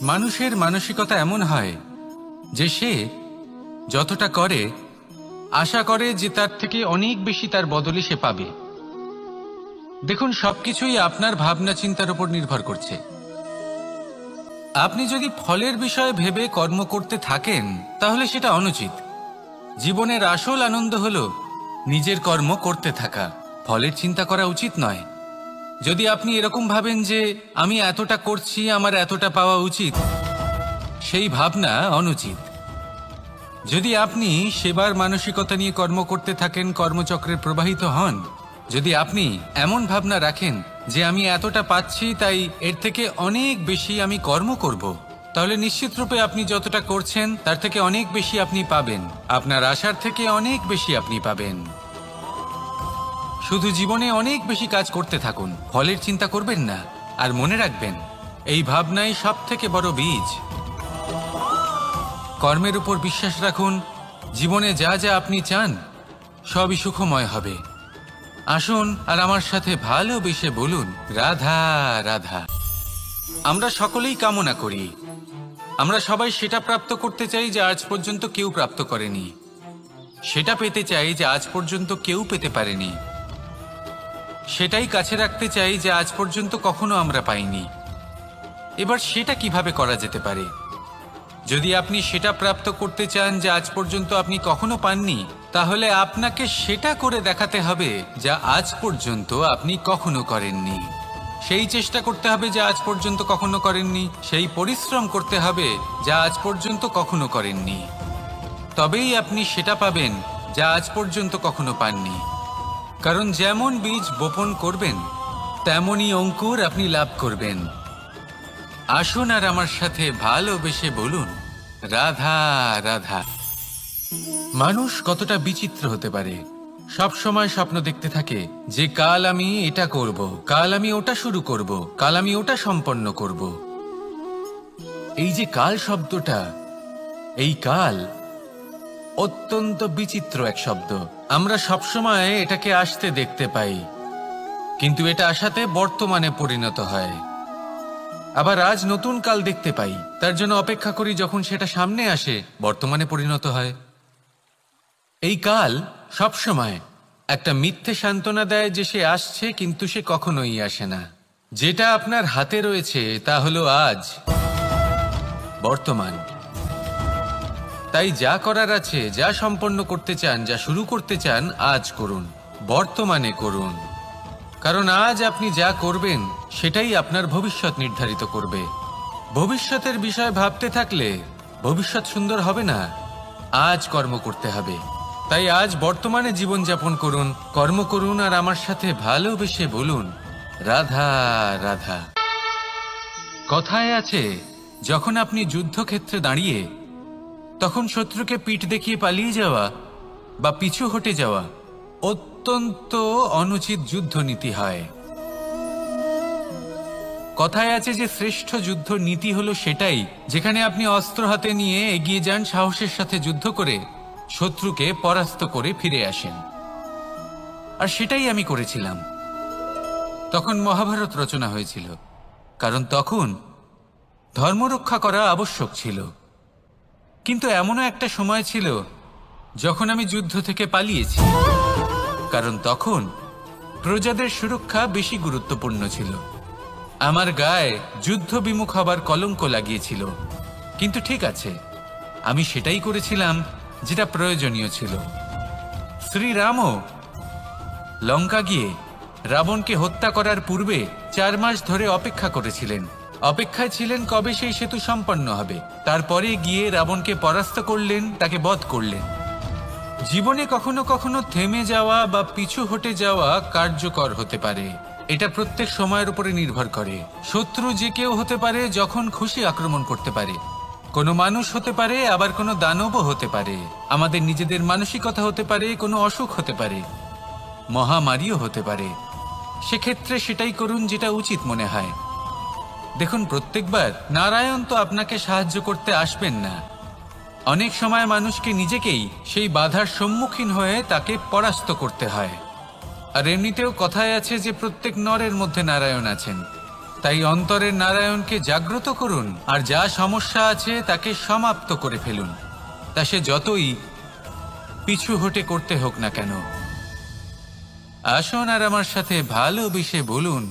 মানুষের মানসিকতা এমন হয় যে সে যতটা করে আশা করে যে তার থেকে অনেক বেশি তার বদলে সে পাবে। দেখুন, সবকিছুই আপনার ভাবনা চিন্তার উপর নির্ভর করছে। আপনি যদি ফলের বিষয়ে ভেবে কর্ম করতে থাকেন তাহলে সেটা অনুচিত। জীবনের আসল আনন্দ হলো নিজের কর্ম করতে থাকা, ফলের চিন্তা করা উচিত নয়। যদি আপনি এরকম ভাবেন যে আমি এতটা করছি, আমার এতটা পাওয়া উচিত, সেই ভাবনা অনুচিত। যদি আপনি সেবার মানসিকতা নিয়ে কর্ম করতে থাকেন, কর্মচক্রে প্রবাহিত হন, যদি আপনি এমন ভাবনা রাখেন যে আমি এতটা পাচ্ছি তাই এর থেকে অনেক বেশি আমি কর্ম করব, তাহলে নিশ্চিত রূপে আপনি যতটা করছেন তার থেকে অনেক বেশি আপনি পাবেন। আপনার আশার থেকে অনেক বেশি আপনি পাবেন। শুধু জীবনে অনেক বেশি কাজ করতে থাকুন, ফলের চিন্তা করবেন না। আর মনে রাখবেন, এই ভাবনাই সব থেকে বড় বীজ। কর্মের উপর বিশ্বাস রাখুন। জীবনে যা যা আপনি চান সবই সুখময় হবে। আসুন আর আমার সাথে ভালোবেসে বলুন, রাধা রাধা। আমরা সকলেই কামনা করি, আমরা সবাই সেটা প্রাপ্ত করতে চাই যা আজ পর্যন্ত কেউ প্রাপ্ত করেনি, সেটা পেতে চাই যা আজ পর্যন্ত কেউ পেতে পারেনি, সেটাই কাছে রাখতে চাই যা আজ পর্যন্ত কখনো আমরা পাইনি। এবার সেটা কিভাবে করা যেতে পারে? যদি আপনি সেটা প্রাপ্ত করতে চান যা আজ পর্যন্ত আপনি কখনো পাননি, তাহলে আপনাকে সেটা করে দেখাতে হবে যা আজ পর্যন্ত আপনি কখনো করেননি। সেই চেষ্টা করতে হবে যা আজ পর্যন্ত কখনো করেননি, সেই পরিশ্রম করতে হবে যা আজ পর্যন্ত কখনো করেননি। তবেই আপনি সেটা পাবেন যা আজ পর্যন্ত কখনো পাননি। কারণ যেমন বীজ বপন করবেন তেমনই অঙ্কুর আপনি লাভ করবেন। আসুন আর আমার সাথে ভালোবেসে বলুন, রাধা রাধা। মানুষ কতটা বিচিত্র হতে পারে। সব সময় স্বপ্ন দেখতে থাকে যে কাল আমি এটা করব, কাল আমি ওটা শুরু করব, কাল আমি ওটা সম্পন্ন করব। এই যে কাল শব্দটা, এই কাল অত্যন্ত বিচিত্র এক শব্দ। আমরা সবসময় এটাকে আসতে দেখতে পাই, কিন্তু এটা আসাতে বর্তমানে পরিণত হয়। আবার আজ নতুন কাল দেখতে পাই, তার জন্য অপেক্ষা করি, যখন সেটা সামনে আসে বর্তমানে পরিণত হয়। এই কাল সবসময় একটা মিথ্যে সান্ত্বনা দেয় যে সে আসছে, কিন্তু সে কখনোই আসে না। যেটা আপনার হাতে রয়েছে তা হলো আজ, বর্তমান। তাই যা করার আছে, যা সম্পন্ন করতে চান, যা শুরু করতে চান, আজ করুন, বর্তমানে করুন। কারণ আজ আপনি যা করবেন সেটাই আপনার ভবিষ্যৎ নির্ধারিত করবে। ভবিষ্যতের বিষয় ভাবতে থাকলে ভবিষ্যৎ সুন্দর হবে না। আজ কর্ম করতে হবে। তাই আজ বর্তমানে জীবনযাপন করুন, কর্ম করুন, আর আমার সাথে ভালোবেসে বলুন, রাধা রাধা। কথায় আছে, যখন আপনি যুদ্ধক্ষেত্রে দাঁড়িয়ে তখন শত্রুকে পিঠ দেখিয়ে পালিয়ে যাওয়া বা পিছু হটে যাওয়া অত্যন্ত অনুচিত যুদ্ধনীতি হয়। কথায় আছে যে শ্রেষ্ঠ যুদ্ধ নীতি হলো সেটাই যেখানে আপনি অস্ত্র হাতে নিয়ে এগিয়ে যান, সাহসের সাথে যুদ্ধ করে শত্রুকে পরাস্ত করে ফিরে আসেন। আর সেটাই আমি করেছিলাম। তখন মহাভারত রচনা হয়েছিল, কারণ তখন ধর্মরক্ষা করা আবশ্যক ছিল। কিন্তু এমনও একটা সময় ছিল যখন আমি যুদ্ধ থেকে পালিয়েছি, কারণ তখন প্রজাদের সুরক্ষা বেশি গুরুত্বপূর্ণ ছিল। আমার গায়ে যুদ্ধ বিমুখ হবার কলঙ্ক লাগিয়েছিল। কিন্তু ঠিক আছে, আমি সেটাই করেছিলাম যেটা প্রয়োজনীয় ছিল। শ্রীরামও লঙ্কা গিয়ে রাবণকে হত্যা করার পূর্বে 4 মাস ধরে অপেক্ষা করেছিলেন। অপেক্ষায় ছিলেন কবে সেই সেতু সম্পন্ন হবে। তারপরে গিয়ে রাবণকে পরাস্ত করলেন, তাকে বধ করলেন। জীবনে কখনো কখনো থেমে যাওয়া বা পিছু হটে যাওয়া কার্যকর হতে পারে। এটা প্রত্যেক সময়ের উপরে নির্ভর করে। শত্রু যে কেউ হতে পারে, যখন খুশি আক্রমণ করতে পারে। কোনো মানুষ হতে পারে, আবার কোনো দানবও হতে পারে। আমাদের নিজেদের মানসিকতা হতে পারে, কোনো অসুখ হতে পারে, মহামারীও হতে পারে। সেক্ষেত্রে সেটাই করুন যেটা উচিত মনে হয়। দেখুন, প্রত্যেকবার নারায়ণ তো আপনাকে সাহায্য করতে আসবেন না। অনেক সময় মানুষকে নিজেকেই সেই বাধার সম্মুখীন হয়ে তাকে পরাস্ত করতে হয়। আর এমনিতেও কথায় আছে যে প্রত্যেক নরের মধ্যে নারায়ণ আছেন। তাই অন্তরের নারায়ণকে জাগ্রত করুন আর যা সমস্যা আছে তাকে সমাপ্ত করে ফেলুন, তা সে যতই পিছু হটে করতে হোক না কেন। আসুন আর আমার সাথে ভালোবেসে বলুন,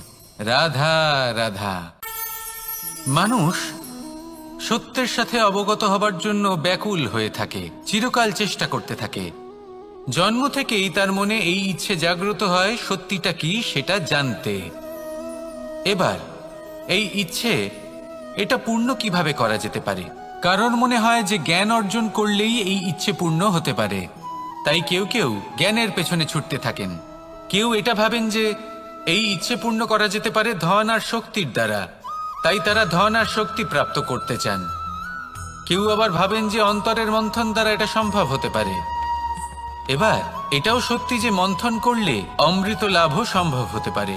রাধা রাধা। মানুষ সত্যের সাথে অবগত হবার জন্য ব্যাকুল হয়ে থাকে, চিরকাল চেষ্টা করতে থাকে। জন্ম থেকেই তার মনে এই ইচ্ছে জাগ্রত হয় সত্যিটা কি সেটা জানতে। এবার এই ইচ্ছে এটা পূর্ণ কিভাবে করা যেতে পারে? কারণ মনে হয় যে জ্ঞান অর্জন করলেই এই ইচ্ছে পূর্ণ হতে পারে, তাই কেউ কেউ জ্ঞানের পেছনে ছুটতে থাকেন। কেউ এটা ভাবেন যে এই ইচ্ছে পূর্ণ করা যেতে পারে ধন আর শক্তির দ্বারা, তাই তারা ধন আর শক্তি প্রাপ্ত করতে চান। কেউ আবার ভাবেন যে অন্তরের মন্থন দ্বারা এটা সম্ভব হতে পারে। এবার এটাও সত্যি যে মন্থন করলে অমৃত লাভও সম্ভব হতে পারে,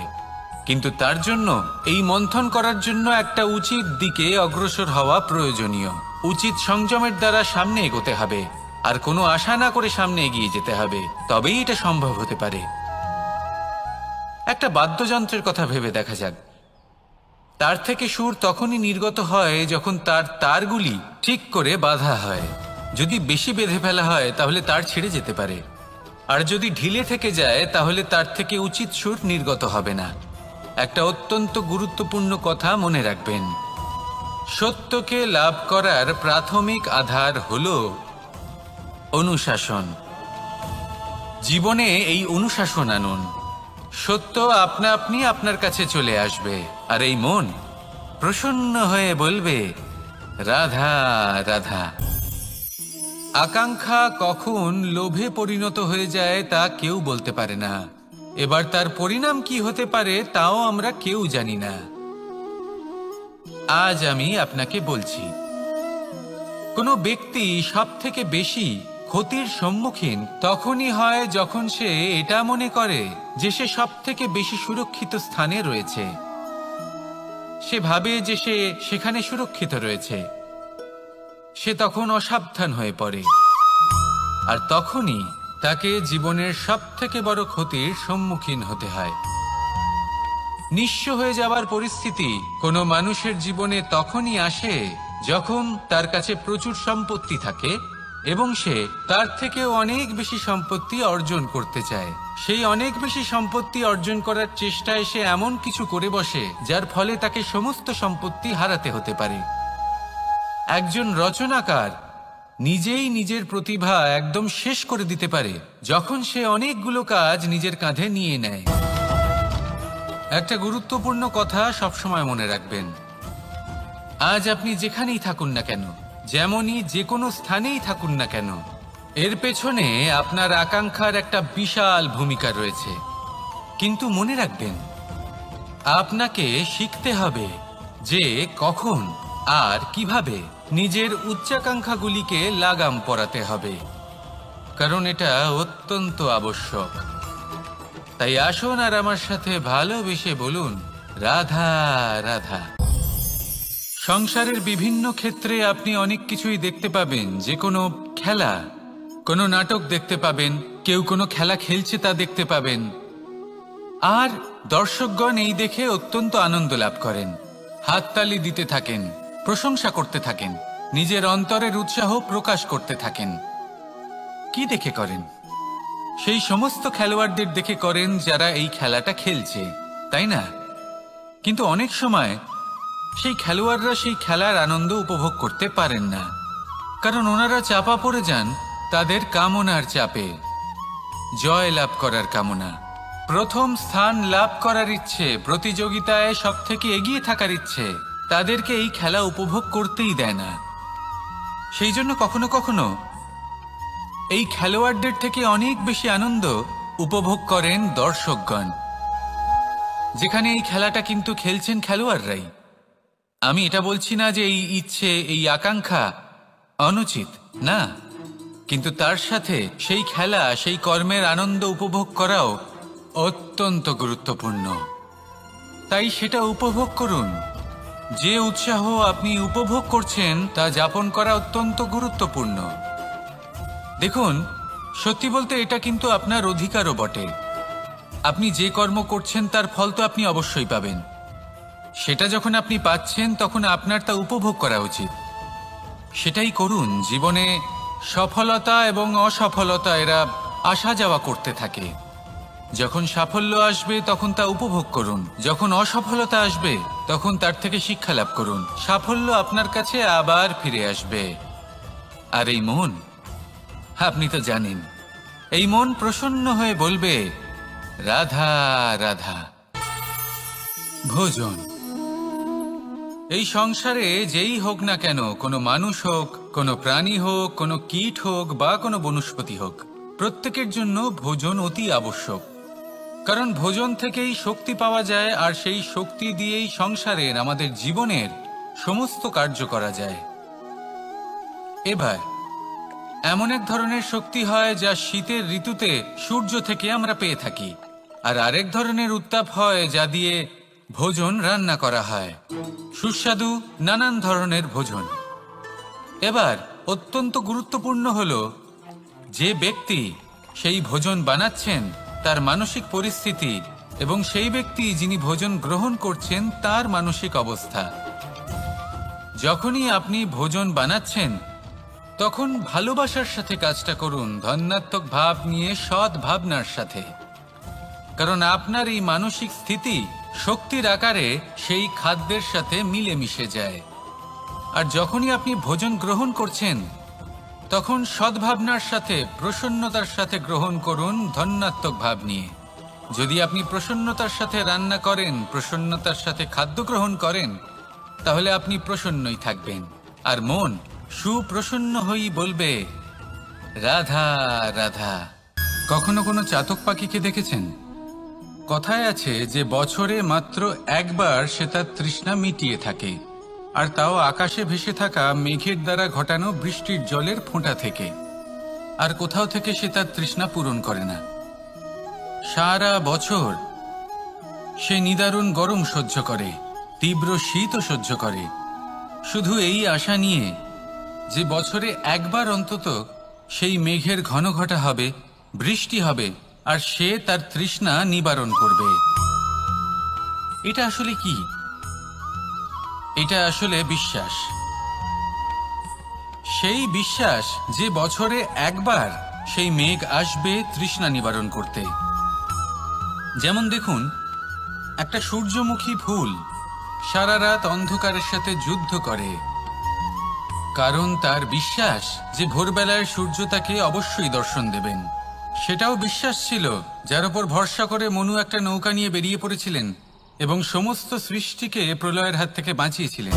কিন্তু তার জন্য এই মন্থন করার জন্য একটা উচিত দিকে অগ্রসর হওয়া প্রয়োজনীয়। উচিত সংযমের দ্বারা সামনে এগোতে হবে, আর কোনো আশা না করে সামনে এগিয়ে যেতে হবে, তবেই এটা সম্ভব হতে পারে। একটা বাদ্যযন্ত্রের কথা ভেবে দেখা যাক। তার থেকে সুর তখনই নির্গত হয় যখন তার তারগুলি ঠিক করে বাঁধা হয়। যদি বেশি বেঁধে ফেলা হয় তাহলে তার ছিঁড়ে যেতে পারে, আর যদি ঢিলে থেকে যায় তাহলে তার থেকে উচিত সুর নির্গত হবে না। একটা অত্যন্ত গুরুত্বপূর্ণ কথা মনে রাখবেন, সত্যকে লাভ করার প্রাথমিক আধার হল অনুশাসন। জীবনে এই অনুশাসন আনুন, সত্য আপনা আপনি আপনার কাছে চলে আসবে, আর এই মন প্রসন্ন হয়ে বলবে, রাধা রাধা। আকাঙ্ক্ষা কখন লোভে পরিণত হয়ে যায় তা কেউ বলতে পারে না। এবার তার পরিণাম কি হতে পারে তাও আমরা কেউ জানি না। আজ আমি আপনাকে বলছি, কোনো ব্যক্তি সবথেকে বেশি ক্ষতির সম্মুখীন তখনই হয় যখন সে এটা মনে করে যে সে সবথেকে বেশি সুরক্ষিত স্থানে রয়েছে। সে ভাবে যে সে সেখানে সুরক্ষিত রয়েছে। সে তখন অসাবধান হয়ে পড়ে, আর তখনই তাকে জীবনের সবথেকে বড় ক্ষতির সম্মুখীন হতে হয়। নিঃস্ব হয়ে যাওয়ার পরিস্থিতি কোনো মানুষের জীবনে তখনই আসে যখন তার কাছে প্রচুর সম্পত্তি থাকে এবং সে তার থেকেও অনেক বেশি সম্পত্তি অর্জন করতে চায়। সেই অনেক বেশি সম্পত্তি অর্জন করার চেষ্টায় সে এমন কিছু করে বসে যার ফলে তাকে সমস্ত সম্পত্তি হারাতে হতে পারে। একজন রচনাকার নিজেই নিজের প্রতিভা একদম শেষ করে দিতে পারে যখন সে অনেকগুলো কাজ নিজের কাঁধে নিয়ে নেয়। একটা গুরুত্বপূর্ণ কথা সবসময় মনে রাখবেন, আজ আপনি যেখানেই থাকুন না কেন, যেমনই যে কোনো স্থানেই থাকুন না কেন, এর পেছনে আপনার আকাঙ্ক্ষার একটা বিশাল ভূমিকা রয়েছে। কিন্তু মনে রাখবেন, আপনাকে শিখতে হবে যে কখন আর কিভাবে নিজের উচ্চাকাঙ্ক্ষাগুলিকে লাগাম পরাতে হবে, কারণ এটা অত্যন্ত আবশ্যক। তাই আসুন আর আমার সাথে ভালোবেসে বলুন, রাধা রাধা। সংসারের বিভিন্ন ক্ষেত্রে আপনি অনেক কিছুই দেখতে পাবেন, যে কোনো খেলা, কোনো নাটক দেখতে পাবেন, কেউ কোনো খেলা খেলছে তা দেখতে পাবেন, আর দর্শকগণ এই দেখে অত্যন্ত আনন্দ লাভ করেন, হাততালি দিতে থাকেন, প্রশংসা করতে থাকেন, নিজের অন্তরের উৎসাহ প্রকাশ করতে থাকেন। কি দেখে করেন? সেই সমস্ত খেলোয়াড়দের দেখে করেন যারা এই খেলাটা খেলছে, তাই না? কিন্তু অনেক সময় সেই খেলোয়াড়রা সেই খেলার আনন্দ উপভোগ করতে পারেন না, কারণ ওনারা চাপা পড়ে যান তাদের কামনার চাপে। জয় লাভ করার কামনা, প্রথম স্থান লাভ করার ইচ্ছে, প্রতিযোগিতায় সব থেকে এগিয়ে থাকার ইচ্ছে তাদেরকে এই খেলা উপভোগ করতেই দেয় না। সেই জন্য কখনো কখনো এই খেলোয়াড়দের থেকে অনেক বেশি আনন্দ উপভোগ করেন দর্শকগণ, যেখানে এই খেলাটা কিন্তু খেলছেন খেলোয়াড়রাই। আমি এটা বলছি না যে এই ইচ্ছে, এই আকাঙ্ক্ষা অনুচিত না, কিন্তু তার সাথে সেই খেলা, সেই কর্মের আনন্দ উপভোগ করাও অত্যন্ত গুরুত্বপূর্ণ। তাই সেটা উপভোগ করুন। যে উৎসাহ আপনি উপভোগ করছেন তা যাপন করা অত্যন্ত গুরুত্বপূর্ণ। দেখুন, সত্যি বলতে এটা কিন্তু আপনার অধিকারও বটে। আপনি যে কর্ম করছেন তার ফল তো আপনি অবশ্যই পাবেন, সেটা যখন আপনি পাচ্ছেন তখন আপনার তা উপভোগ করা উচিত। সেটাই করুন। জীবনে সফলতা এবং অসফলতা এরা আসা যাওয়া করতে থাকে। যখন সাফল্য আসবে তখন তা উপভোগ করুন, যখন অসফলতা আসবে তখন তার থেকে শিক্ষা লাভ করুন। সাফল্য আপনার কাছে আবার ফিরে আসবে। আর এই মন, আপনি তো জানেন, এই মন প্রসন্ন হয়ে বলবে রাধা রাধা। ভোজন, এই সংসারে যেই হোক না কেন, কোনো মানুষ হোক, কোনো প্রাণী হোক, কোনো কীট হোক বা কোনো বনস্পতি হোক, প্রত্যেকের জন্য ভোজন অতি আবশ্যক। কারণ ভোজন থেকেই শক্তি পাওয়া যায়, আর সেই শক্তি দিয়েই সংসারের, আমাদের জীবনের সমস্ত কার্য করা যায়। এবার এমন এক ধরনের শক্তি হয় যা শীতের ঋতুতে সূর্য থেকে আমরা পেয়ে থাকি, আর আরেক ধরনের উত্তাপ হয় যা দিয়ে ভোজন রান্না করা হয়, সুস্বাদু নানান ধরনের ভোজন। এবার অত্যন্ত গুরুত্বপূর্ণ হলো যে ব্যক্তি সেই ভোজন বানাচ্ছেন তার মানসিক পরিস্থিতি এবং সেই ব্যক্তি যিনি ভোজন গ্রহণ করছেন তার মানসিক অবস্থা। যখনই আপনি ভোজন বানাচ্ছেন তখন ভালোবাসার সাথে কাজটা করুন, ধন্যাত্মক ভাব নিয়ে, সৎ ভাবনার সাথে। কারণ আপনার এই মানসিক স্থিতি শক্তির আকারে সেই খাদ্যের সাথে মিলেমিশে যায়। আর যখনই আপনি ভোজন গ্রহণ করছেন তখন সদ্ভাবনার সাথে, প্রসন্নতার সাথে গ্রহণ করুন, ধন্যাত্মক ভাব নিয়ে। যদি আপনি প্রসন্নতার সাথে রান্না করেন, প্রসন্নতার সাথে খাদ্য গ্রহণ করেন, তাহলে আপনি প্রসন্নই থাকবেন। আর মন সুপ্রসন্ন হয়েই বলবে রাধা রাধা। কখনো কোনো চাতক পাখিকে দেখেছেন? কথায় আছে যে বছরে মাত্র একবার সে তার তৃষ্ণা মিটিয়ে থাকে, আর তাও আকাশে ভেসে থাকা মেঘের দ্বারা ঘটানো বৃষ্টির জলের ফোঁটা থেকে। আর কোথাও থেকে সে তার তৃষ্ণা পূরণ করে না। সারা বছর সে নিদারুণ গরম সহ্য করে, তীব্র শীতও সহ্য করে, শুধু এই আশা নিয়ে যে বছরে একবার অন্তত সেই মেঘের ঘন ঘটা হবে, বৃষ্টি হবে, আর সে তার তৃষ্ণা নিবারণ করবে। এটা আসলে কি? এটা আসলে বিশ্বাস। সেই বিশ্বাস যে বছরে একবার সেই মেঘ আসবে তৃষ্ণা নিবারণ করতে। যেমন দেখুন, একটা সূর্যমুখী ফুল সারা রাত অন্ধকারের সাথে যুদ্ধ করে, কারণ তার বিশ্বাস যে ভোরবেলায় সূর্য তাকে অবশ্যই দর্শন দেবেন। সেটাও বিশ্বাস ছিল যার উপর ভরসা করে মনু একটা নৌকা নিয়ে বেরিয়ে পড়েছিলেন এবং সমস্ত সৃষ্টিকে প্রলয়ের হাত থেকে বাঁচিয়েছিলেন।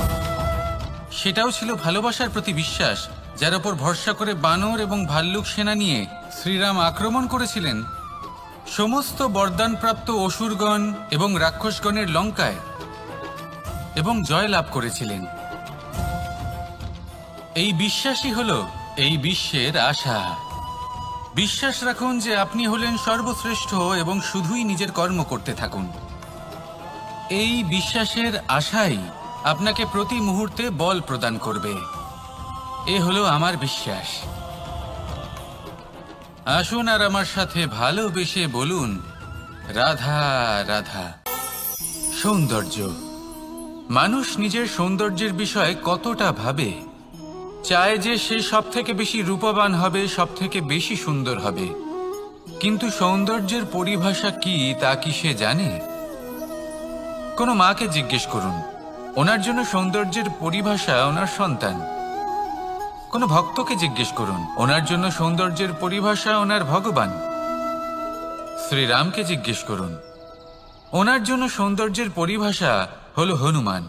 সেটাও ছিল ভালোবাসার প্রতি বিশ্বাস, যার উপর ভরসা করে বানর এবং ভাল্লুক সেনা নিয়ে শ্রীরাম আক্রমণ করেছিলেন সমস্ত বরদানপ্রাপ্ত অসুরগণ এবং রাক্ষসগণের লঙ্কায়, এবং জয় লাভ করেছিলেন। এই বিশ্বাসই হলো এই বিশ্বের আশা। বিশ্বাস রাখুন যে আপনি হলেন সর্বশ্রেষ্ঠ এবং শুধুই নিজের কর্ম করতে থাকুন। এই বিশ্বাসের আশাই আপনাকে প্রতি মুহূর্তে বল প্রদান করবে। এ হলো আমার বিশ্বাস। আসুন আর আমার সাথে ভালোবেসে বলুন রাধা রাধা। সৌন্দর্য। মানুষ নিজের সৌন্দর্যের বিষয়ে কতটা ভাবে, চায় যে সে সব থেকে বেশি রূপবান হবে, সব থেকে বেশি সুন্দর হবে। কিন্তু সৌন্দর্যের পরিভাষা কি তা কি সে জানে? কোনো মাকে জিজ্ঞেস করুন, ওনার জন্য সৌন্দর্যের পরিভাষা ওনার সন্তান। কোনো ভক্তকে জিজ্ঞেস করুন, ওনার জন্য সৌন্দর্যের পরিভাষা ওনার ভগবান। শ্রীরামকে জিজ্ঞেস করুন, ওনার জন্য সৌন্দর্যের পরিভাষা হলো হনুমান।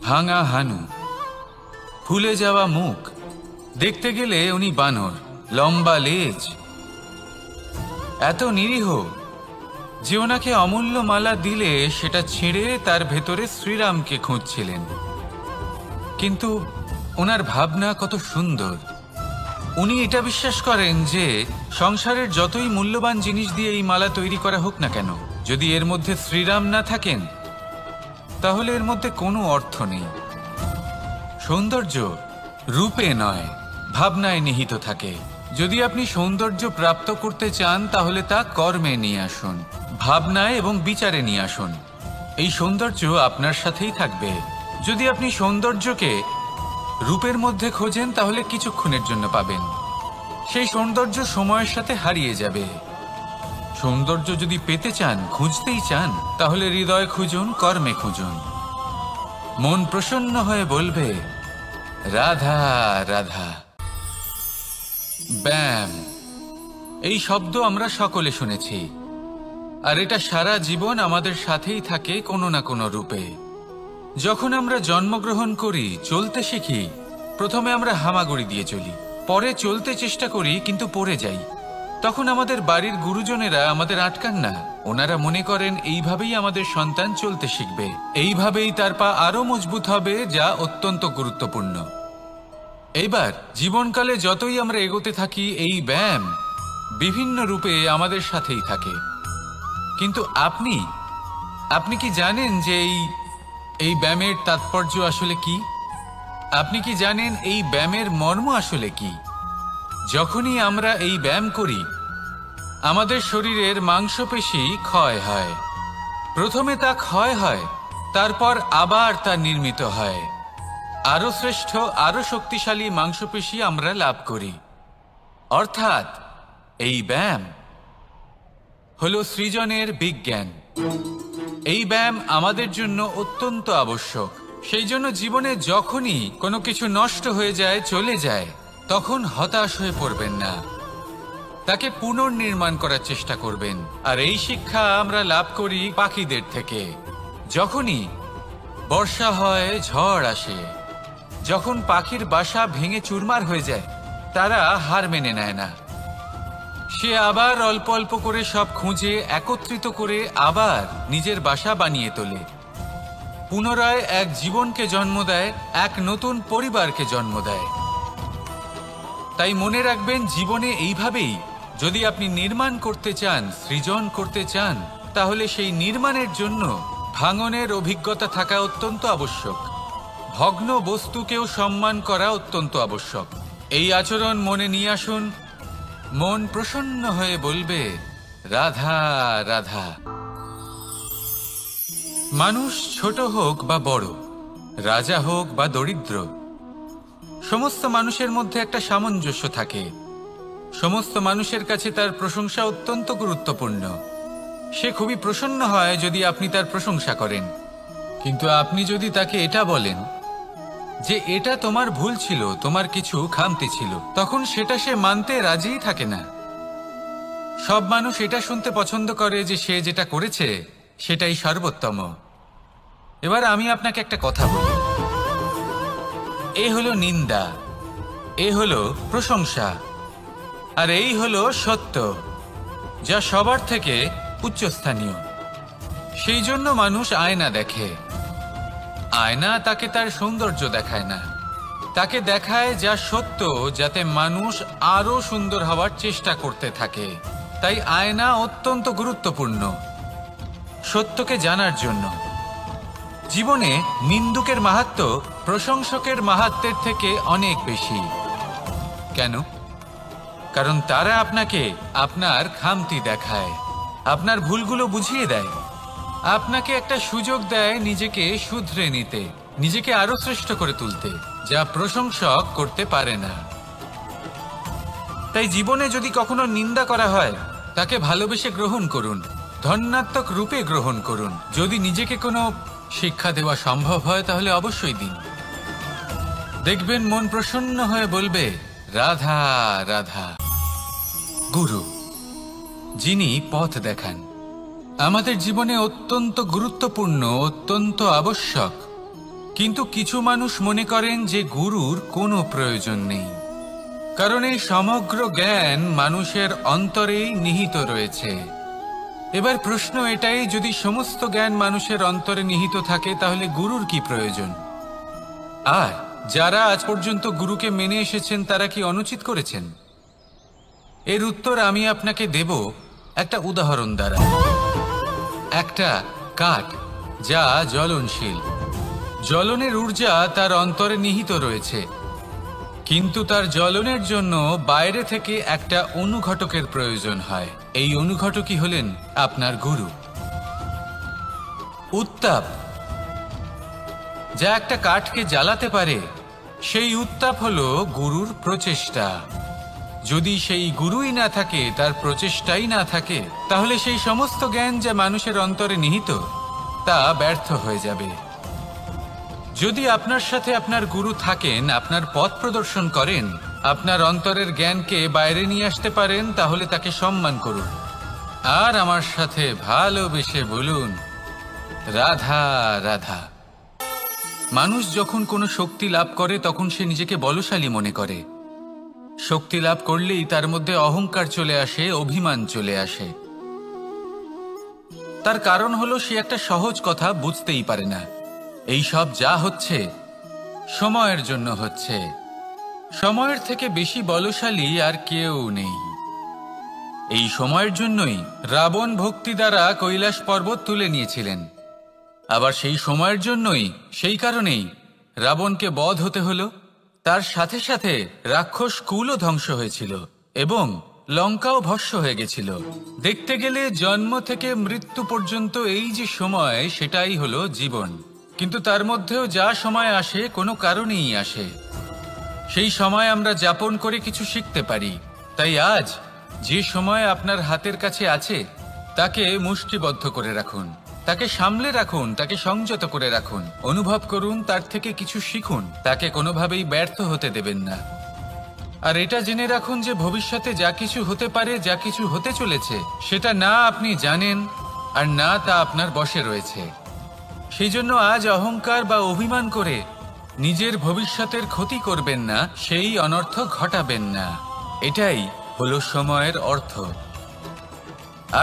ভাঙা হানু, ফুলে যাওয়া মুখ, দেখতে গেলে উনি বানর, লম্বা লেজ, এত নিরীহ যে ওনাকে অমূল্য মালা দিলে সেটা ছিঁড়ে তার ভেতরে শ্রীরামকে খুঁজছিলেন। কিন্তু ওনার ভাবনা কত সুন্দর। উনি এটা বিশ্বাস করেন যে সংসারের যতই মূল্যবান জিনিস দিয়ে এই মালা তৈরি করা হোক না কেন, যদি এর মধ্যে শ্রীরাম না থাকেন তাহলে এর মধ্যে কোনো অর্থ নেই। সৌন্দর্য রূপে নয়, ভাবনায় নিহিত থাকে। যদি আপনি সৌন্দর্য প্রাপ্ত করতে চান তাহলে তা কর্মে নিয়ে আসুন, ভাবনায় এবং বিচারে নিয়ে আসুন। এই সৌন্দর্য আপনার সাথেই থাকবে। যদি আপনি সৌন্দর্যকে রূপের মধ্যে খোঁজেন তাহলে কিছুক্ষণের জন্য পাবেন, সেই সৌন্দর্য সময়ের সাথে হারিয়ে যাবে। সৌন্দর্য যদি পেতে চান, খুঁজতেই চান, তাহলে হৃদয় খুঁজুন, কর্মে খুঁজুন। মন প্রসন্ন হয়ে বলবে রাধা রাধা। ব্যায়াম, এই শব্দ আমরা সকলে শুনেছি, আর এটা সারা জীবন আমাদের সাথেই থাকে কোনো না কোনো রূপে। যখন আমরা জন্মগ্রহণ করি, চলতে শিখি, প্রথমে আমরা হামাগুড়ি দিয়ে চলি, পরে চলতে চেষ্টা করি কিন্তু পড়ে যাই। তখন আমাদের বাড়ির গুরুজনেরা আমাদের আটকান না। ওনারা মনে করেন এইভাবেই আমাদের সন্তান চলতে শিখবে, এইভাবেই তার পা আরো মজবুত হবে, যা অত্যন্ত গুরুত্বপূর্ণ। এইবার জীবনকালে যতই আমরা এগোতে থাকি, এই ব্যায়াম বিভিন্ন রূপে আমাদের সাথেই থাকে। কিন্তু আপনি কি জানেন যে এই ব্যায়ামের তাৎপর্য আসলে কি? আপনি কি জানেন এই ব্যায়ামের মর্ম আসলে কি? যখনই আমরা এই ব্যায়াম করি, আমাদের শরীরের মাংসপেশি ক্ষয় হয়। প্রথমে তা ক্ষয় হয়, তারপর আবার তা নির্মিত হয়। আরো শ্রেষ্ঠ, আরো শক্তিশালী মাংসপেশি আমরা লাভ করি। অর্থাৎ এই ব্যায়াম হলো সৃজনের বিজ্ঞান। এই ব্যায়াম আমাদের জন্য অত্যন্ত আবশ্যক। সেই জন্য জীবনে যখনই কোনো কিছু নষ্ট হয়ে যায়, চলে যায়, তখন হতাশ হয়ে পড়বেন না, তাকে পুনর্নির্মাণ করার চেষ্টা করবেন। আর এই শিক্ষা আমরা লাভ করি পাখিদের থেকে। যখনই বর্ষা হয়, ঝড় আসে, যখন পাখির বাসা ভেঙে চুরমার হয়ে যায়, তারা হার মেনে নেয় না। সে আবার অল্প অল্প করে সব খুঁজে একত্রিত করে আবার নিজের বাসা বানিয়ে তোলে, পুনরায় এক জীবনকে জন্ম দেয়, এক নতুন পরিবারকে জন্ম দেয়। তাই মনে রাখবেন, জীবনে এইভাবেই যদি আপনি নির্মাণ করতে চান, সৃজন করতে চান, তাহলে সেই নির্মাণের জন্য ভাঙনের অভিজ্ঞতা থাকা অত্যন্ত আবশ্যক। ভগ্ন বস্তুকেও সম্মান করা অত্যন্ত আবশ্যক। এই আচরণ মনে নিয়ে আসুন, মন প্রসন্ন হয়ে বলবে রাধা রাধা। মানুষ ছোট হোক বা বড়, রাজা হোক বা দরিদ্র, সমস্ত মানুষের মধ্যে একটা সামঞ্জস্য থাকে। সমস্ত মানুষের কাছে তার প্রশংসা অত্যন্ত গুরুত্বপূর্ণ। সে খুবই প্রসন্ন হয় যদি আপনি তার প্রশংসা করেন। কিন্তু আপনি যদি তাকে এটা বলেন যে এটা তোমার ভুল ছিল, তোমার কিছু খামতি ছিল, তখন সেটা সে মানতে রাজিই থাকে না। সব মানুষ এটা শুনতে পছন্দ করে যে সে যেটা করেছে সেটাই সর্বোত্তম। এবার আমি আপনাকে একটা কথা বলি, এ হলো নিন্দা, এ হলো প্রশংসা, আর এই হলো সত্য, যা সবার থেকে উচ্চস্থানীয়। সেই জন্য মানুষ আয়না দেখে। আয়না তাকে তার সৌন্দর্য দেখায় না, তাকে দেখায় যা সত্য, যাতে মানুষ আরো সুন্দর হওয়ার চেষ্টা করতে থাকে। তাই আয়না অত্যন্ত গুরুত্বপূর্ণ সত্যকে জানার জন্য। জীবনে নিন্দুকের মাহাত্ম্য প্রশংসকের মাহাত্ম্যের থেকে অনেক বেশি। কেন? কারণ তারা আপনাকে আপনার খামতি দেখায়, আপনার ভুলগুলো বুঝিয়ে দেয়, আপনাকে একটা সুযোগ দেয় নিজেকে শুধরে নিতে, নিজেকে আরো শ্রেষ্ঠ করে তুলতে, যা প্রশংসক করতে পারে না। তাই জীবনে যদি কখনো নিন্দা করা হয়, তাকে ভালোবেসে গ্রহণ করুন, ধন্যাত্মক রূপে গ্রহণ করুন। যদি নিজেকে কোনো শিক্ষা দেওয়া সম্ভব হয় তাহলে অবশ্যই দিন। দেখবেন মন প্রসন্ন হয়ে বলবে রাধা রাধা। গুরু, যিনি পথ দেখান, আমাদের জীবনে অত্যন্ত গুরুত্বপূর্ণ, অত্যন্ত আবশ্যক। কিন্তু কিছু মানুষ মনে করেন যে গুরুর কোনো প্রয়োজন নেই, কারণ এই সমগ্র জ্ঞান মানুষের অন্তরেই নিহিত রয়েছে। এবার প্রশ্ন এটাই, যদি সমস্ত জ্ঞান মানুষের অন্তরে নিহিত থাকে তাহলে গুরুর কি প্রয়োজন? আর যারা আজ পর্যন্ত গুরুকে মেনে এসেছেন তারা কি অনুচিত করেছেন? এর উত্তর আমি আপনাকে দেব একটা উদাহরণ দ্বারা। একটা কাঠ যা জ্বলনশীল, জ্বলনের ঊর্জা তার অন্তরে নিহিত রয়েছে, কিন্তু তার জ্বলনের জন্য বাইরে থেকে একটা অনুঘটকের প্রয়োজন হয়। এই অনুঘটকই হলেন আপনার গুরু। উত্তাপ, যা একটা কাঠকে জ্বালাতে পারে, সেই উত্তাপ হলো গুরুর প্রচেষ্টা। যদি সেই গুরুই না থাকে, তার প্রচেষ্টাই না থাকে, তাহলে সেই সমস্ত জ্ঞান যা মানুষের অন্তরে নিহিত তা ব্যর্থ হয়ে যাবে। যদি আপনার সাথে আপনার গুরু থাকেন, আপনার পথ প্রদর্শন করেন, আপনার অন্তরের জ্ঞানকে বাইরে নিয়ে আসতে পারেন, তাহলে তাকে সম্মান করুন আর আমার সাথে ভালোবেসে বলুন, রাধা রাধা। মানুষ যখন কোনো শক্তি লাভ করে তখন সে নিজেকে বলশালী মনে করে। শক্তি লাভ করলেই তার মধ্যে অহংকার চলে আসে, অভিমান চলে আসে। তার কারণ হলো সে একটা সহজ কথা বুঝতেই পারে না। এই সব যা হচ্ছে সময়ের জন্য হচ্ছে। সময়ের থেকে বেশি বলশালী আর কেউ নেই। এই সময়ের জন্যই রাবণ ভক্তি দ্বারা কৈলাস পর্বত তুলে নিয়েছিলেন। আবার সেই সময়ের জন্যই, সেই কারণেই রাবণকে বধ হতে হলো। তার সাথে সাথে রাক্ষস কুলও ধ্বংস হয়েছিল এবং লঙ্কাও ভস্ম হয়ে গেছিল। দেখতে গেলে জন্ম থেকে মৃত্যু পর্যন্ত এই যে সময়, সেটাই হলো জীবন। কিন্তু তার মধ্যেও যা সময় আসে কোনো কারণেই আসে। সেই সময় আমরা যাপন করে কিছু শিখতে পারি। তাই আজ যে সময় আপনার হাতের কাছে আছে তাকে মুষ্টিবদ্ধ করে রাখুন, তাকে সামলে রাখুন, তাকে সংযত করে রাখুন, অনুভব করুন, তার থেকে কিছু শিখুন, তাকে কোনোভাবেই ব্যর্থ হতে দেবেন না। আর এটা জেনে রাখুন যে ভবিষ্যতে যা কিছু হতে পারে, যা কিছু হতে চলেছে, সেটা না আপনি জানেন আর না তা আপনার বশে রয়েছে। সেই জন্য আজ অহংকার বা অভিমান করে নিজের ভবিষ্যতের ক্ষতি করবেন না, সেই অনর্থ ঘটাবেন না। এটাই হলো সময়ের অর্থ।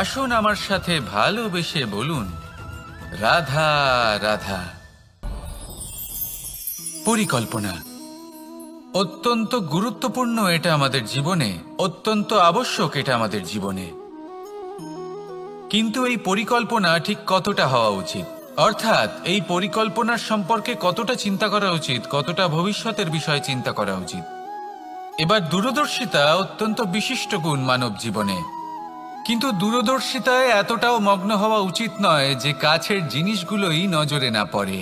আসুন আমার সাথে ভালোবেসে বলুন, রাধা রাধা। পরিকল্পনা অত্যন্ত গুরুত্বপূর্ণ, এটা আমাদের জীবনে অত্যন্ত আবশ্যক, এটা আমাদের জীবনে। কিন্তু এই পরিকল্পনা ঠিক কতটা হওয়া উচিত, অর্থাৎ এই পরিকল্পনার সম্পর্কে কতটা চিন্তা করা উচিত, কতটা ভবিষ্যতের বিষয়ে চিন্তা করা উচিত। এবার দূরদর্শিতা অত্যন্ত বিশিষ্ট গুণ মানব জীবনে, কিন্তু দূরদর্শিতায় এতটাও মগ্ন হওয়া উচিত নয় যে কাছের জিনিসগুলোই নজরে না পড়ে।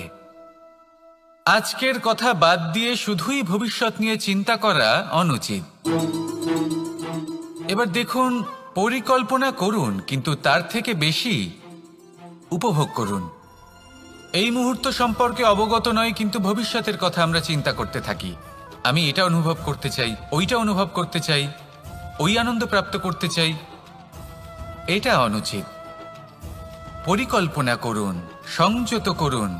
আজকের কথা বাদ দিয়ে শুধুই ভবিষ্যৎ নিয়ে চিন্তা করা অনুচিত। এবার দেখুন, পরিকল্পনা করুন, কিন্তু তার থেকে বেশি উপভোগ করুন। এই মুহূর্ত সম্পর্কে অবগত নয়, কিন্তু ভবিষ্যতের কথা আমরা চিন্তা করতে থাকি। আমি এটা অনুভব করতে চাই, ওইটা অনুভব করতে চাই, ওই আনন্দ প্রাপ্ত করতে চাই। এটা অনুচিত। পরিকল্পনা করুন, সংযত করুন,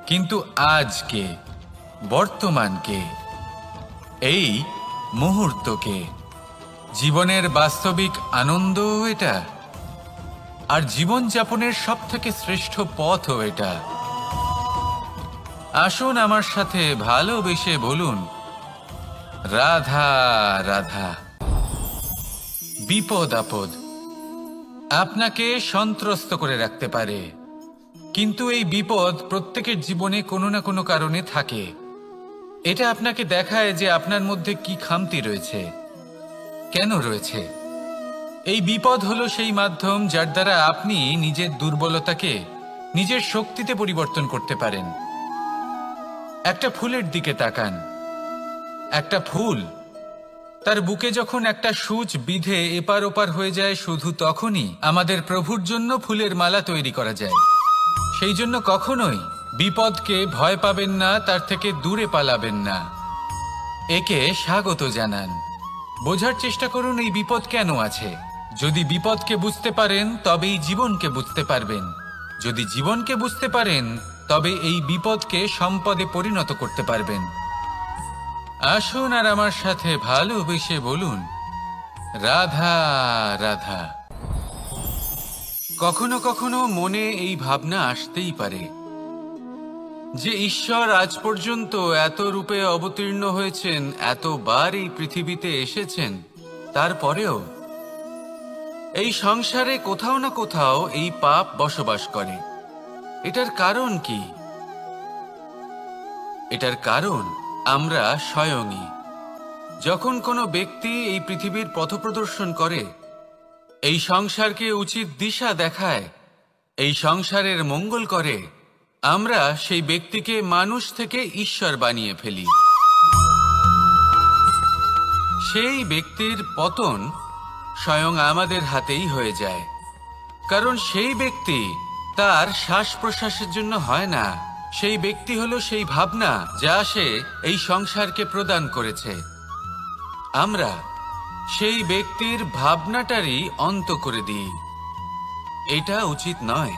কিন্তু আজকে, বর্তমানকে, এই মুহূর্তকে। জীবনের বাস্তবিক আনন্দ এটা, আর জীবনযাপনের সব থেকে শ্রেষ্ঠ পথও এটা। আসুন আমার সাথে ভালোবেসে বলুন, রাধা রাধা। বিপদ আপদ আপনাকে সন্ত্রস্ত করে রাখতে পারে, কিন্তু এই বিপদ প্রত্যেকের জীবনে কোনো না কোনো কারণে থাকে। এটা আপনাকে দেখায় যে আপনার মধ্যে কি খামতি রয়েছে, কেন রয়েছে। এই বিপদ হলো সেই মাধ্যম যার দ্বারা আপনি নিজের দুর্বলতাকে নিজের শক্তিতে পরিবর্তন করতে পারেন। একটা ফুলের দিকে তাকান। একটা ফুল, তার বুকে যখন একটা সূচ বিঁধে এপার ওপার হয়ে যায়, শুধু তখনই আমাদের প্রভুর জন্য ফুলের মালা তৈরি করা যায়। সেই জন্য কখনোই বিপদকে ভয় পাবেন না, তার থেকে দূরে পালাবেন না, একে স্বাগত জানান। বোঝার চেষ্টা করুন এই বিপদ কেন আছে। যদি বিপদকে বুঝতে পারেন তবেই জীবনকে বুঝতে পারবেন। যদি জীবনকে বুঝতে পারেন তবে এই বিপদকে সম্পদে পরিণত করতে পারবেন। আসুন আর আমার সাথে ভালোবেসে বলুন, রাধা রাধা। কখনো কখনো মনে এই ভাবনা আসতেই পারে যে ঈশ্বর আজ পর্যন্ত এত রূপে অবতীর্ণ হয়েছেন, এতবার এই পৃথিবীতে এসেছেন, তারপরেও এই সংসারে কোথাও না কোথাও এই পাপ বসবাস করে। এটার কারণ কি? এটার কারণ আমরা স্বয়ংই। যখন কোনো ব্যক্তি এই পৃথিবীর পথপ্রদর্শন করে, এই সংসারকে উচিত দিশা দেখায়, এই সংসারের মঙ্গল করে, আমরা সেই ব্যক্তিকে মানুষ থেকে ঈশ্বর বানিয়ে ফেলি। সেই ব্যক্তির পতন স্বয়ং আমাদের হাতেই হয়ে যায়, কারণ সেই ব্যক্তি তার শ্বাস প্রশ্বাসের জন্য হয় না। সেই ব্যক্তি হলো সেই ভাবনা যা সে এই সংসারকে প্রদান করেছে। আমরা সেই ব্যক্তির ভাবনাটারই অন্ত করে দিই। এটা উচিত নয়।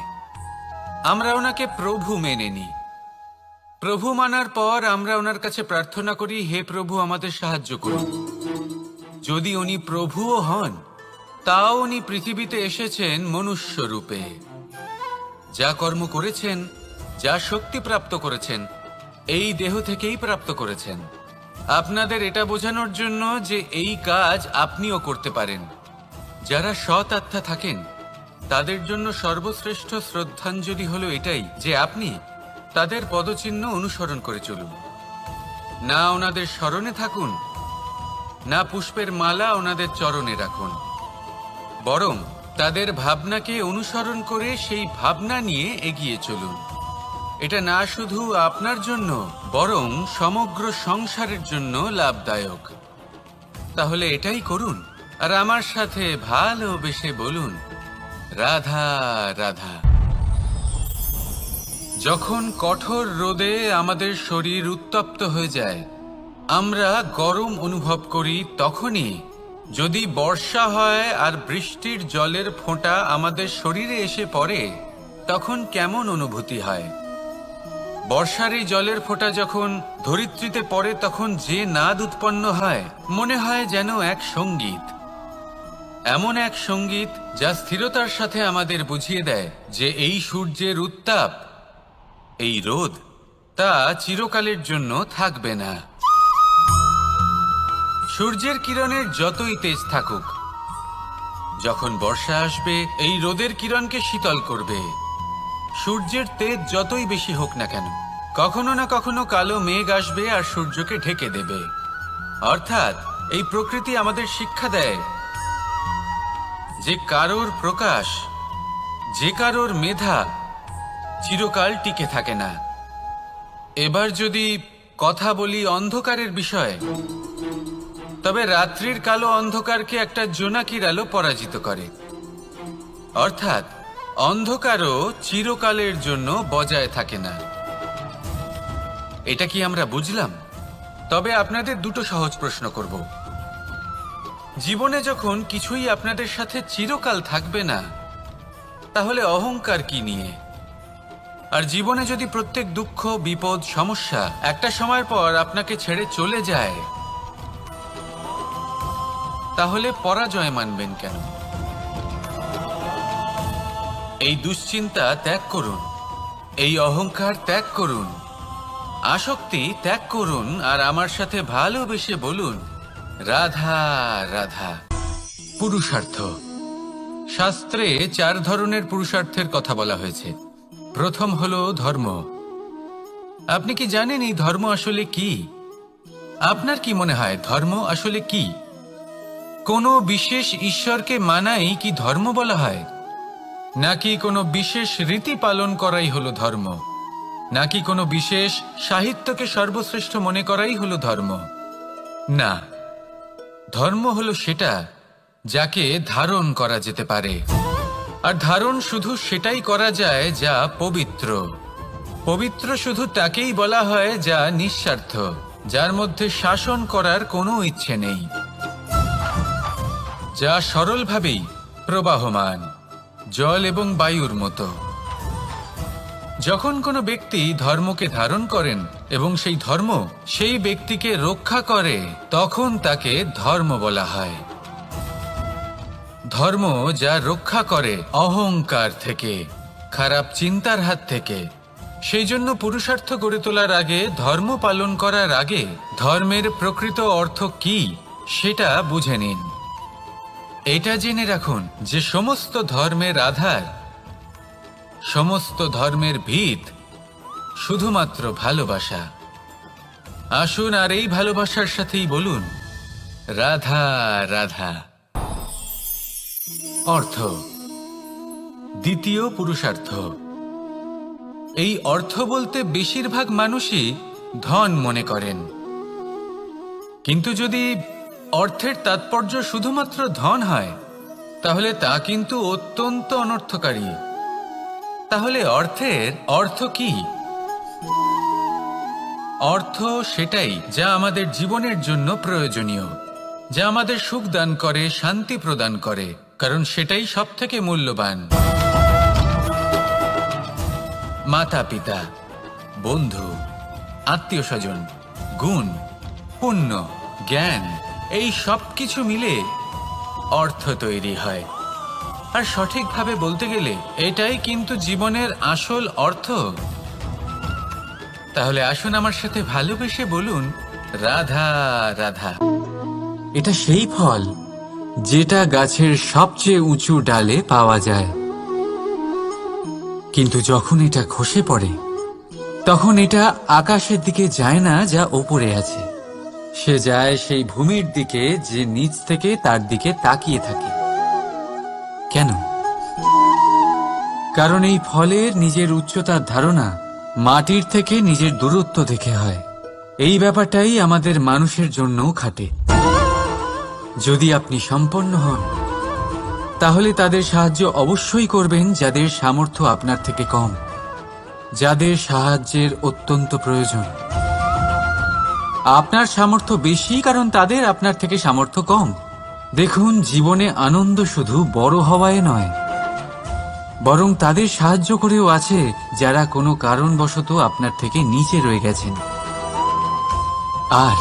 আমরা ওনাকে প্রভু মেনে নিই। প্রভু মানার পর আমরা ওনার কাছে প্রার্থনা করি, হে প্রভু আমাদের সাহায্য করুন। যদি উনি প্রভুও হন, তাও উনি পৃথিবীতে এসেছেন মনুষ্য রূপে। যা কর্ম করেছেন, যা শক্তি প্রাপ্ত করেছেন, এই দেহ থেকেই প্রাপ্ত করেছেন। আপনাদের এটা বোঝানোর জন্য যে এই কাজ আপনিও করতে পারেন। যারা সৎ আত্মা থাকেন তাদের জন্য সর্বশ্রেষ্ঠ শ্রদ্ধাঞ্জলি হলো এটাই যে আপনি তাদের পদচিহ্ন অনুসরণ করে চলুন। না ওনাদের স্মরণে থাকুন, না পুষ্পের মালা ওনাদের চরণে রাখুন, বরং তাদের ভাবনাকে অনুসরণ করে সেই ভাবনা নিয়ে এগিয়ে চলুন। এটা না শুধু আপনার জন্য, বরং সমগ্র সংসারের জন্য লাভদায়ক। তাহলে এটাই করুন আর আমার সাথে ভালোবেসে বলুন, রাধা রাধা। যখন কঠোর রোদে আমাদের শরীর উত্তপ্ত হয়ে যায়, আমরা গরম অনুভব করি, তখনই যদি বর্ষা হয় আর বৃষ্টির জলের ফোঁটা আমাদের শরীরে এসে পড়ে, তখন কেমন অনুভূতি হয়? বর্ষার এই জলের ফোঁটা যখন ধরিত্রীতে পড়ে, তখন যে নাদ উৎপন্ন হয়, মনে হয় যেন এক সঙ্গীত। এমন এক সঙ্গীত যা স্থিরতার সাথে আমাদের বুঝিয়ে দেয় যে এই সূর্যের উত্তাপ, এই রোদ, তা চিরকালের জন্য থাকবে না। সূর্যের কিরণের যতই তেজ থাকুক, যখন বর্ষা আসবে এই রোদের কিরণকে শীতল করবে। সূর্যের তেজ যতই বেশি হোক না কেন, কখনো না কখনো কালো মেঘ আসবে আর সূর্যকে ঢেকে দেবে। অর্থাৎ এই প্রকৃতি আমাদের শিক্ষা দেয় যে কারোর প্রকাশ, যে কারোর মেধা চিরকাল টিকে থাকে না। এবার যদি কথা বলি অন্ধকারের বিষয়ে, তবে রাত্রির কালো অন্ধকারকে একটা জোনাকির আলো পরাজিত করে। অর্থাৎ অন্ধকারও চিরকালের জন্য বজায় থাকে না। এটা কি আমরা বুঝলাম? তবে আপনাদের দুটো সহজ প্রশ্ন করব। জীবনে যখন কিছুই আপনাদের সাথে চিরকাল থাকবে না, তাহলে অহংকার কি নিয়ে? আর জীবনে যদি প্রত্যেক দুঃখ, বিপদ, সমস্যা একটা সময়ের পর আপনাকে ছেড়ে চলে যায়, তাহলে পরাজয় মানবেন কেন? এই দুশ্চিন্তা ত্যাগ করুন, এই অহংকার ত্যাগ করুন, আসক্তি ত্যাগ করুন আর আমার সাথে ভালোবেসে বলুন, রাধা রাধা। পুরুষার্থ। শাস্ত্রে 4 ধরনের পুরুষার্থের কথা বলা হয়েছে। প্রথম হলো ধর্ম। আপনি কি জানেন এই ধর্ম আসলে কি? আপনার কি মনে হয় ধর্ম আসলে কি? কোনো বিশেষ ঈশ্বরকে মানাই কি ধর্ম বলা হয়? নাকি কোনো বিশেষ রীতি পালন করাই হলো ধর্ম? নাকি কোনো বিশেষ সাহিত্যকে সর্বশ্রেষ্ঠ মনে করাই হলো ধর্ম? না, ধর্ম হলো সেটা যাকে ধারণ করা যেতে পারে। আর ধারণ শুধু সেটাই করা যায় যা পবিত্র। পবিত্র শুধু তাকেই বলা হয় যা নিঃস্বার্থ, যার মধ্যে শাসন করার কোনো ইচ্ছে নেই, যা সরলভাবেই প্রবাহমান, জল এবং বায়ুর মতো। যখন কোনো ব্যক্তি ধর্মকে ধারণ করেন এবং সেই ধর্ম সেই ব্যক্তিকে রক্ষা করে, তখন তাকে ধর্ম বলা হয়। ধর্ম যা রক্ষা করে অহংকার থেকে, খারাপ চিন্তার হাত থেকে। সেই জন্য পুরুষার্থ গড়ে তোলার আগে, ধর্ম পালন করার আগে ধর্মের প্রকৃত অর্থ কি সেটা বুঝে নিন। এটা জেনে রাখুন যে সমস্ত ধর্মের আধার, সমস্ত ধর্মের ভিত শুধুমাত্র ভালোবাসা। আসুন আর এই ভালোবাসার সাথেই বলুন, রাধা রাধা। অর্থ। দ্বিতীয় পুরুষার্থ। এই অর্থ বলতে বেশিরভাগ মানুষই ধন মনে করেন, কিন্তু যদি অর্থের তাৎপর্য শুধুমাত্র ধন হয় তাহলে তা কিন্তু অত্যন্ত অনর্থকারী। তাহলে অর্থের অর্থ কি? অর্থ সেটাই যা আমাদের জীবনের জন্য প্রয়োজনীয়, যা আমাদের সুখ দান করে, শান্তি প্রদান করে, কারণ সেটাই সবথেকে মূল্যবান। মাতা পিতা, বন্ধু, আত্মীয় স্বজন, গুণ, পুণ্য, জ্ঞান, এই সব কিছু মিলে অর্থ তৈরি হয়। আর সঠিকভাবে বলতে গেলে এটাই কিন্তু জীবনের আসল অর্থ। তাহলে আসুন আমার সাথে ভালোবেসে বলুন, রাধা রাধা। এটা সেই ফল যেটা গাছের সবচেয়ে উঁচু ডালে পাওয়া যায়, কিন্তু যখন এটা খসে পড়ে তখন এটা আকাশের দিকে যায় না যা ওপরে আছে, সে যায় সেই ভূমির দিকে যে নিচ থেকে তার দিকে তাকিয়ে থাকে। কেন? কারণ এই ফলের নিজের উচ্চতার ধারণা মাটির থেকে নিজের দূরত্ব দেখে হয়। এই ব্যাপারটাই আমাদের মানুষের জন্যও খাটে। যদি আপনি সম্পন্ন হন তাহলে তাদের সাহায্য অবশ্যই করবেন যাদের সামর্থ্য আপনার থেকে কম, যাদের সাহায্যের অত্যন্ত প্রয়োজন। আপনার সামর্থ্য বেশি কারণ তাদের আপনার থেকে সামর্থ্য কম। দেখুন, জীবনে আনন্দ শুধু বড় হওয়ায় নয়, বরং তাদের সাহায্য করেও আছে যারা কোনো কারণবশত আপনার থেকে নিচে রয়ে গেছেন। আর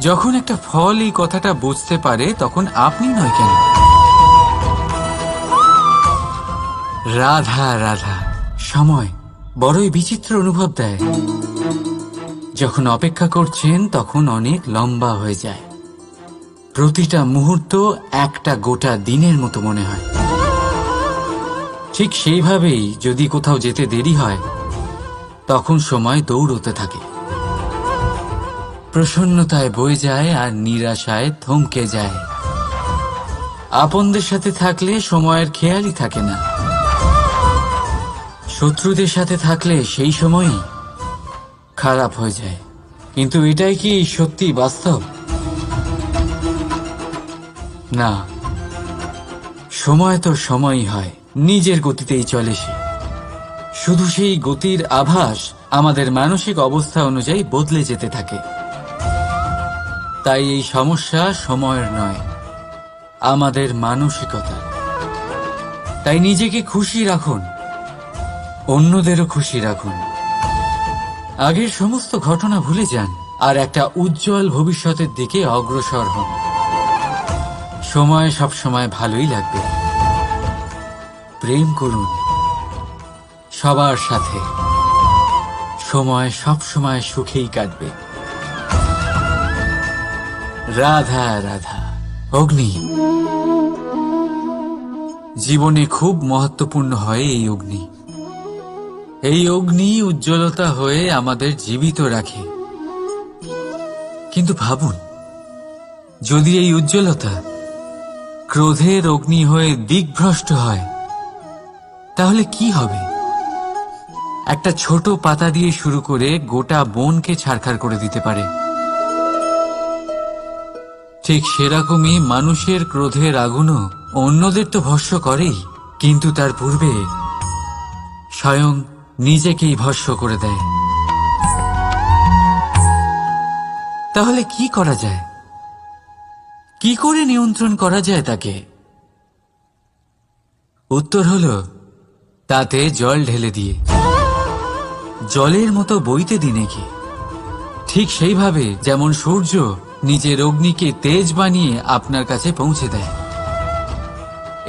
যখন একটা ফল এই কথাটা বুঝতে পারে তখন আপনি নয় কেন? রাধা রাধা। সময় বড়ই বিচিত্র অনুভব দেয়। যখন অপেক্ষা করছেন তখন অনেক লম্বা হয়ে যায়। প্রতিটা মুহূর্ত একটা গোটা দিনের মতো মনে হয়। ঠিক সেইভাবেই যদি কোথাও যেতে দেরি হয় তখন সময় দৌড়তে থাকে, প্রসন্নতায় বয়ে যায় আর নিরাশায় থমকে যায়। আপনদের সাথে থাকলে সময়ের খেয়ালই থাকে না, শত্রুদের সাথে থাকলে সেই সময়ই খারাপ হয়ে যায়। কিন্তু এটাই কি সত্যি বাস্তব? না, সময় তো সময়ই হয়, নিজের গতিতেই চলে সে। শুধু সেই গতির আভাস আমাদের মানসিক অবস্থা অনুযায়ী বদলে যেতে থাকে। তাই এই সমস্যা সময়ের নয়, আমাদের মানসিকতা। তাই নিজেকে খুশি রাখুন, অন্যদেরও খুশি রাখুন। আগের সমস্ত ঘটনা ভুলে যান আর একটা উজ্জ্বল ভবিষ্যতের দিকে অগ্রসর হন। সময় সবসময় ভালোই লাগবে। প্রেম করুন সবার সাথে, সময় সবসময় সুখেই কাটবে। রাধা রাধা। অগ্নি জীবনে খুব মহত্বপূর্ণ হয়। এই অগ্নি উজ্জ্বলতা হয়ে আমাদের জীবিত রাখে। কিন্তু ভাবুন, যদি এই উজ্জ্বলতা ক্রোধের অগ্নি হয়ে দিকভ্রষ্ট হয় তাহলে কি হবে? একটা ছোট পাতা দিয়ে শুরু করে গোটা বনকে ছারখার করে দিতে পারে। ঠিক সেরকমই মানুষের ক্রোধের আগুনও অন্যদের তো ভস্ম করেই, কিন্তু তার পূর্বে স্বয়ং নিজেকেই ভস্ম করে দেয়। তাহলে কি করা যায়? কি করে নিয়ন্ত্রণ করা যায় তাকে? উত্তর হলো তাতে জল ঢেলে দিয়ে, জলের মতো বইতে দিন একে। ঠিক সেইভাবে যেমন সূর্য নিজের অগ্নিকে তেজ বানিয়ে আপনার কাছে পৌঁছে দেয়।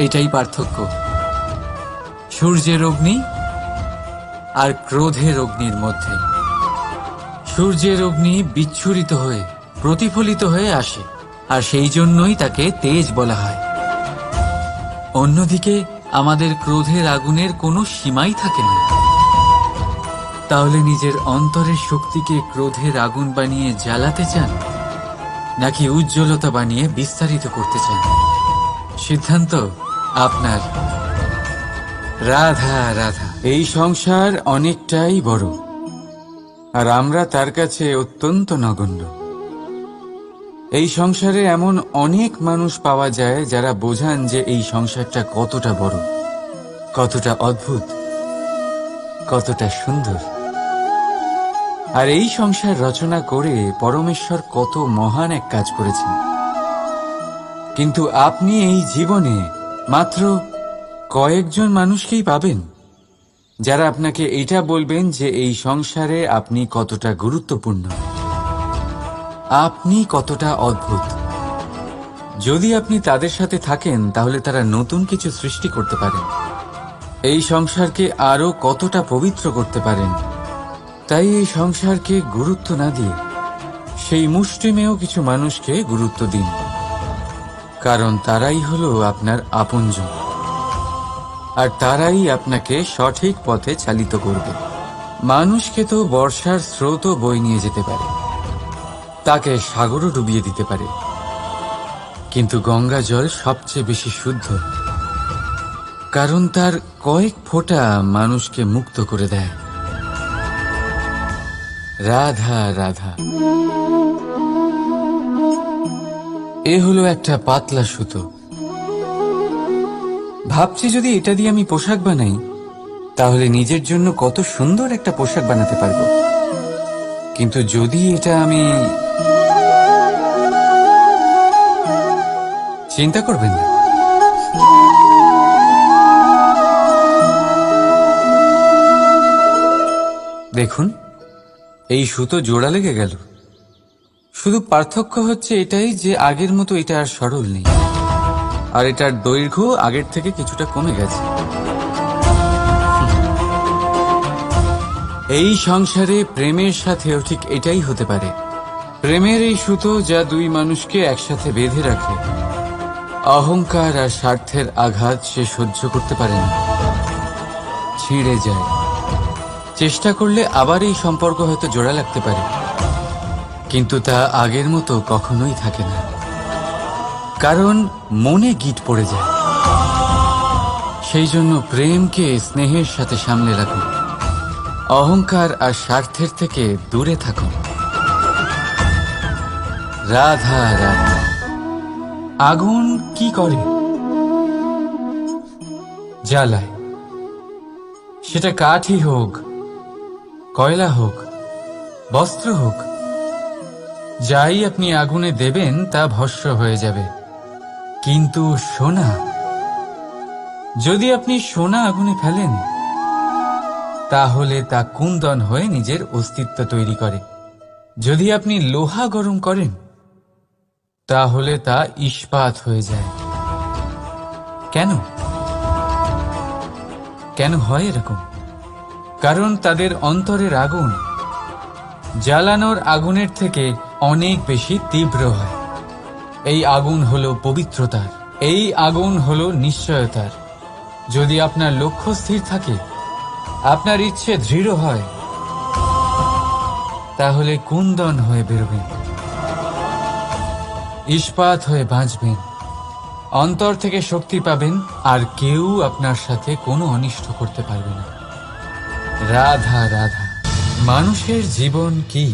এটাই পার্থক্য সূর্যের অগ্নি আর ক্রোধের অগ্নির মধ্যে। সূর্যের অগ্নি বিচ্ছুরিত হয়ে প্রতিফলিত হয়ে আসে, আর সেই জন্যই তাকে তেজ বলা হয়। অন্যদিকে আমাদের ক্রোধের আগুনের কোনো সীমাই থাকে না। তাহলে নিজের অন্তরের শক্তিকে ক্রোধের আগুন বানিয়ে জ্বালাতে চান, নাকি উজ্জ্বলতা বানিয়ে বিস্তারিত করতে চান? সিদ্ধান্ত আপনার। রাধা রাধা। এই সংসার অনেকটাই বড়, আর আমরা তার কাছে অত্যন্ত নগণ্য। এই সংসারে এমন অনেক মানুষ পাওয়া যায় যারা বোঝান যে এই সংসারটা কতটা বড়, কতটা অদ্ভুত, কতটা সুন্দর। আর এই সংসার রচনা করে পরমেশ্বর কত মহান এক কাজ করেছেন। কিন্তু আপনি এই জীবনে মাত্র কয়েকজন মানুষকেই পাবেন যারা আপনাকে এটা বলবেন যে এই সংসারে আপনি কতটা গুরুত্বপূর্ণ, আপনি কতটা অদ্ভুত। যদি আপনি তাদের সাথে থাকেন তাহলে তারা নতুন কিছু সৃষ্টি করতে পারেন, এই সংসারকে আরো কতটা পবিত্র করতে পারেন। তাই এই সংসারকে গুরুত্ব না দিয়ে সেই মুষ্টিমেয় কিছু মানুষকে গুরুত্ব দিন, কারণ তারাই হলো আপনার আপনজন, আর তারাই আপনাকে সঠিক পথে চালিত করবে। মানুষকে তো বর্ষার স্রোতও বয়ে নিয়ে যেতে পারে, তাকে সাগরও ডুবিয়ে দিতে পারে, কিন্তু গঙ্গা জল সবচেয়ে বেশি শুদ্ধ, কারণ তার কয়েক ফোঁটা মানুষকে মুক্ত করে দেয়। রাধা রাধা। এ হলো একটা পাতলা সুতো। ভাবছি যদি এটা দিয়ে আমি পোশাক বানাই তাহলে নিজের জন্য কত সুন্দর একটা পোশাক বানাতে পারবো, কিন্তু যদি এটা আমি... চিন্তা করবেন না, দেখুন এই সুতো জোড়া লেগে গেল। শুধু পার্থক্য হচ্ছে এটাই যে আগের মতো এটা আর সরল নেই, আর এটার দৈর্ঘ্য আগের থেকে কিছুটা কমে গেছে। এই সংসারে প্রেমের সাথেও ঠিক এটাই হতে পারে। প্রেমের এই সুতো যা দুই মানুষকে একসাথে বেঁধে রাখে, অহংকার আর স্বার্থের আঘাত সে সহ্য করতে পারে না, ছিঁড়ে যায়। চেষ্টা করলে আবার এই সম্পর্ক হয়তো জোড়া লাগতে পারে, কিন্তু তা আগের মতো কখনোই থাকে না, কারণ মনে গিট পড়ে যায়। সেই জন্য প্রেমকে স্নেহের সাথে সামলে রাখুন, অহংকার আর স্বার্থের থেকে দূরে থাকুন। রাধা রাধা। আগুন কি করে? জ্বালায়। সেটা কাঠই হোক, কয়লা হোক, বস্ত্র হোক, যাই আপনি আগুনে দেবেন তা ভস্ম হয়ে যাবে। কিন্তু সোনা, যদি আপনি সোনা আগুনে ফেলেন তাহলে তা কুন্দন হয়ে নিজের অস্তিত্ব তৈরি করে। যদি আপনি লোহা গরম করেন তাহলে তা ইস্পাত হয়ে যায়। কেন? কেন হয় এরকম? কারণ তাদের অন্তরের আগুন জ্বালানোর আগুনের থেকে অনেক বেশি তীব্র হয়। এই আগুন হলো পবিত্রতার, এই আগুন হলো নিশ্চয়তার। যদি আপনার লক্ষ্য স্থির থাকে, আপনার ইচ্ছে দৃঢ় হয়, তাহলে কুন্দন হয়ে বেরোবেন, ইস্পাত হয়ে বাঁচবেন, অন্তর থেকে শক্তি পাবেন, আর কেউ আপনার সাথে কোনো অনিষ্ট করতে পারবে না। রাধা রাধা। মানুষের জীবন কি?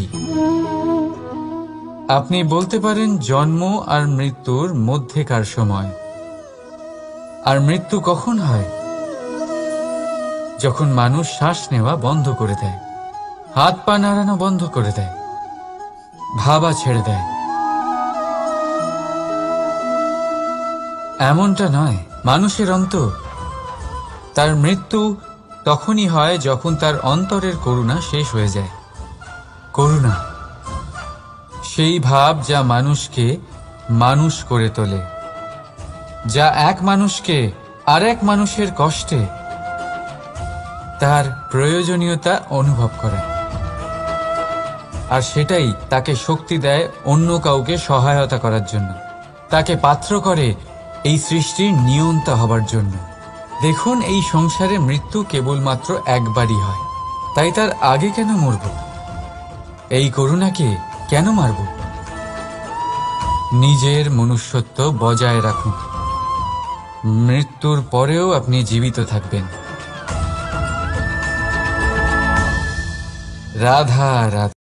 আপনি বলতে পারেন জন্ম আর মৃত্যুর মধ্যেকার সময়। আর মৃত্যু কখন হয়? যখন মানুষ শ্বাস নেওয়া বন্ধ করে দেয়, হাত পা নাড়ানো বন্ধ করে দেয়, ভাবা ছেড়ে দেয়। এমনটা নয়, মানুষের অন্তর। তার মৃত্যু তখনই হয় যখন তার অন্তরের করুণা শেষ হয়ে যায়। করুণা সেই ভাব যা মানুষকে মানুষ করে তোলে, যা এক মানুষকে আরেক মানুষের কষ্টে তার প্রয়োজনীয়তা অনুভব করে, আর সেটাই তাকে শক্তি দেয় অন্য কাউকে সহায়তা করার জন্য, তাকে পাত্র করে এই সৃষ্টির নিয়ন্তা হবার জন্য। দেখুন, এই সংসারে মৃত্যু কেবলমাত্র একবারই হয়, তাই তার আগে কেন মরব? এই করুণাকে কেন মারব? নিজের মনুষ্যত্ব বজায় রাখুন, মৃত্যুর পরেও আপনি জীবিত থাকবেন। রাধা রাধা।